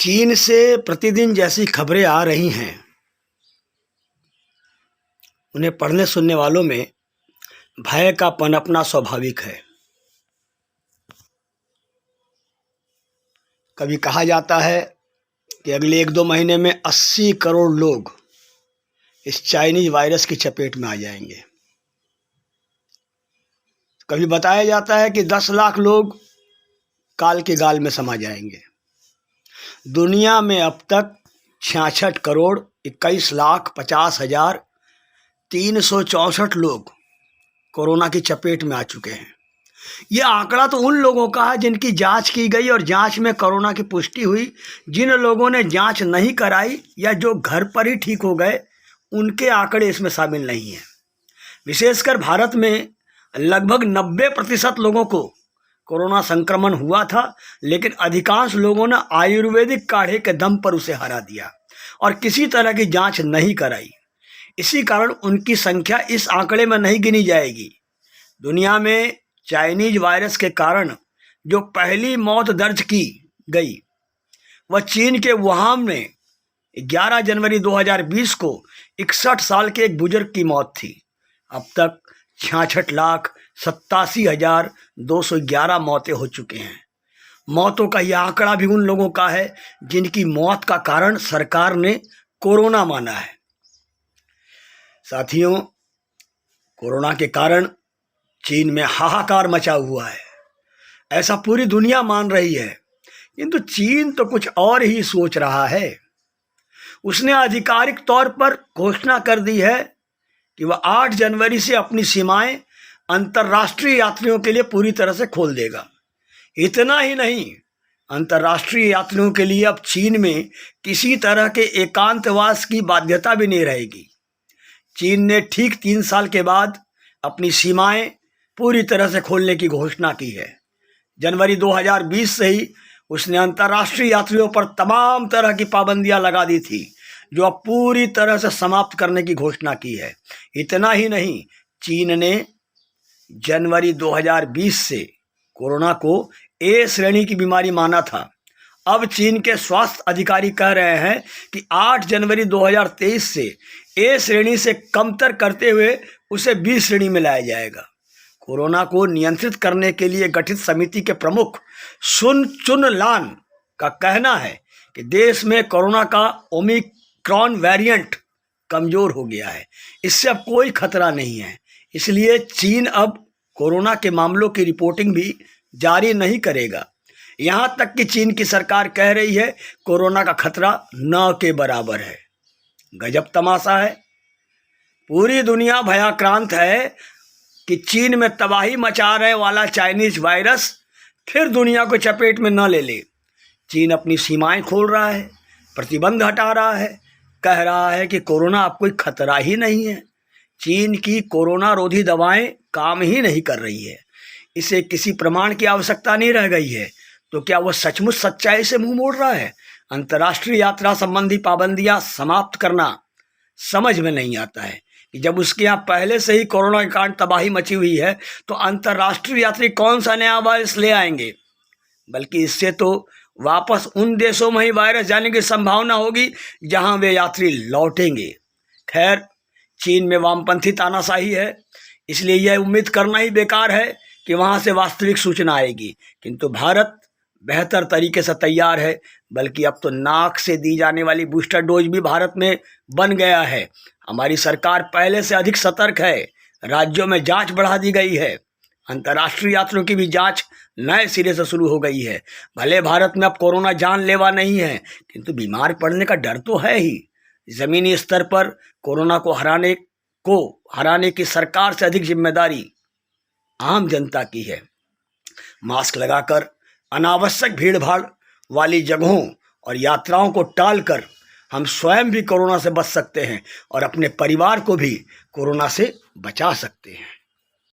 चीन से प्रतिदिन जैसी खबरें आ रही हैं, उन्हें पढ़ने सुनने वालों में भय का पनपना स्वाभाविक है। कभी कहा जाता है कि अगले 1-2 महीने में 80 करोड़ लोग इस चाइनीज वायरस की चपेट में आ जाएंगे। कभी बताया जाता है कि 10 लाख लोग काल के गाल में समा जाएंगे। दुनिया में अब तक 66 करोड़ 21 लाख 50 हजार 364 लोग कोरोना की चपेट में आ चुके हैं। यह आंकड़ा तो उन लोगों का है जिनकी जांच की गई और जांच में कोरोना की पुष्टि हुई। जिन लोगों ने जांच नहीं कराई या जो घर पर ही ठीक हो गए, उनके आंकड़े इसमें शामिल नहीं हैं। विशेषकर भारत में लगभग 90% लोगों को कोरोना संक्रमण हुआ था, लेकिन अधिकांश लोगों ने आयुर्वेदिक काढ़े के दम पर उसे हरा दिया और किसी तरह की जांच नहीं कराई। इसी कारण उनकी संख्या इस आंकड़े में नहीं गिनी जाएगी। दुनिया में चाइनीज वायरस के कारण जो पहली मौत दर्ज की गई वह चीन के वुहान में 11 जनवरी 2020 को 61 साल के एक बुजुर्ग की मौत थी। अब तक 66,87,211 मौतें हो चुके हैं। मौतों का यह आंकड़ा भी उन लोगों का है जिनकी मौत का कारण सरकार ने कोरोना माना है। साथियों, कोरोना के कारण चीन में हाहाकार मचा हुआ है, ऐसा पूरी दुनिया मान रही है, किंतु चीन तो कुछ और ही सोच रहा है। उसने आधिकारिक तौर पर घोषणा कर दी है कि वह 8 जनवरी से अपनी सीमाएं अंतर्राष्ट्रीय यात्रियों के लिए पूरी तरह से खोल देगा। इतना ही नहीं, अंतर्राष्ट्रीय यात्रियों के लिए अब चीन में किसी तरह के एकांतवास की बाध्यता भी नहीं रहेगी। चीन ने ठीक 3 साल के बाद अपनी सीमाएं पूरी तरह से खोलने की घोषणा की है। जनवरी 2020 से ही उसने अंतर्राष्ट्रीय यात्रियों पर तमाम तरह की पाबंदियां लगा दी थी, जो अब पूरी तरह से समाप्त करने की घोषणा की है। इतना ही नहीं, चीन ने जनवरी 2020 से कोरोना को ए श्रेणी की बीमारी माना था। अब चीन के स्वास्थ्य अधिकारी कह रहे हैं कि 8 जनवरी 2023 से ए श्रेणी से कमतर करते हुए उसे बी श्रेणी में लाया जाएगा। कोरोना को नियंत्रित करने के लिए गठित समिति के प्रमुख सुन चुनलान का कहना है कि देश में कोरोना का ओमिक्रॉन वेरिएंट कमजोर हो गया है, इससे अब कोई खतरा नहीं है। इसलिए चीन अब कोरोना के मामलों की रिपोर्टिंग भी जारी नहीं करेगा। यहां तक कि चीन की सरकार कह रही है कोरोना का खतरा न के बराबर है। गजब तमाशा है। पूरी दुनिया भयाक्रांत है कि चीन में तबाही मचा रहे वाला चाइनीज वायरस फिर दुनिया को चपेट में न ले ले। चीन अपनी सीमाएं खोल रहा है, प्रतिबंध हटा रहा है, कह रहा है कि कोरोना अब कोई खतरा ही नहीं है। चीन की कोरोना रोधी दवाएं काम ही नहीं कर रही है, इसे किसी प्रमाण की आवश्यकता नहीं रह गई है। तो क्या वह सचमुच सच्चाई से मुंह मोड़ रहा है? अंतर्राष्ट्रीय यात्रा संबंधी पाबंदियां समाप्त करना समझ में नहीं आता है कि जब उसके यहाँ पहले से ही कोरोना के कारण तबाही मची हुई है, तो अंतर्राष्ट्रीय यात्री कौन सा नया वायरस ले आएंगे? बल्कि इससे तो वापस उन देशों में ही वायरस जाने की संभावना होगी जहां वे यात्री लौटेंगे। खैर, चीन में वामपंथी तानाशाही है, इसलिए यह उम्मीद करना ही बेकार है कि वहां से वास्तविक सूचना आएगी। किंतु भारत बेहतर तरीके से तैयार है, बल्कि अब तो नाक से दी जाने वाली बूस्टर डोज भी भारत में बन गया है। हमारी सरकार पहले से अधिक सतर्क है। राज्यों में जांच बढ़ा दी गई है। अंतर्राष्ट्रीय यात्रियों की भी जांच नए सिरे से शुरू हो गई है। भले भारत में अब कोरोना जानलेवा नहीं है, किंतु बीमार पड़ने का डर तो है ही। जमीनी स्तर पर कोरोना को हराने की सरकार से अधिक जिम्मेदारी आम जनता की है। मास्क लगाकर अनावश्यक भीड़ भाड़ वाली जगहों और यात्राओं को टालकर हम स्वयं भी कोरोना से बच सकते हैं और अपने परिवार को भी कोरोना से बचा सकते हैं।